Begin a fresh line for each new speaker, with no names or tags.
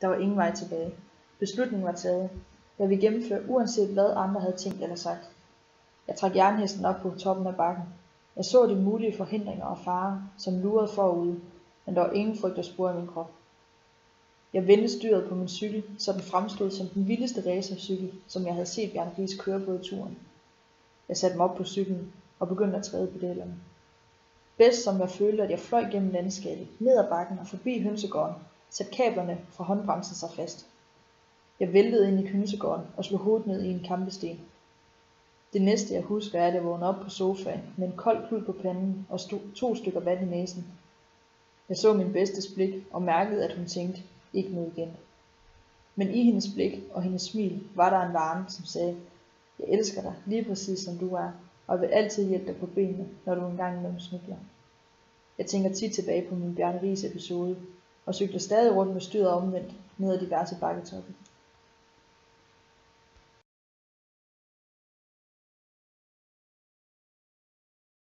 Der var ingen vej tilbage. Beslutningen var taget. Jeg ville gennemføre uanset hvad andre havde tænkt eller sagt. Jeg trak jernhesten op på toppen af bakken. Jeg så de mulige forhindringer og farer, som lurede forude, men der var ingen frygt at spore i min krop. Jeg vendte styret på min cykel, så den fremstod som den vildeste racercykel, som jeg havde set Bjarne Riis køre på i turen. Jeg satte mig op på cyklen og begyndte at træde pedalerne. Bedst som jeg følte, at jeg fløj gennem landskabet, ned ad bakken og forbi hønsegården, satte kablerne fra håndbremsen sig fast. Jeg væltede ind i hønsegården og slog hovedet ned i en kampesten. Det næste jeg husker er, at jeg vågnede op på sofaen med en kold klud på panden og 2 stykker vand i næsen. Jeg så min bedstes blik og mærkede, at hun tænkte, ikke nu igen. Men i hendes blik og hendes smil var der en varme, som sagde, jeg elsker dig lige præcis som du er, og jeg vil altid hjælpe dig på benene, når du engang imellem snubler. Jeg tænker tit tilbage på min Bjarne Riis episode, og cykler stadig rundt med styret omvendt ned ad diverse bakketoppe.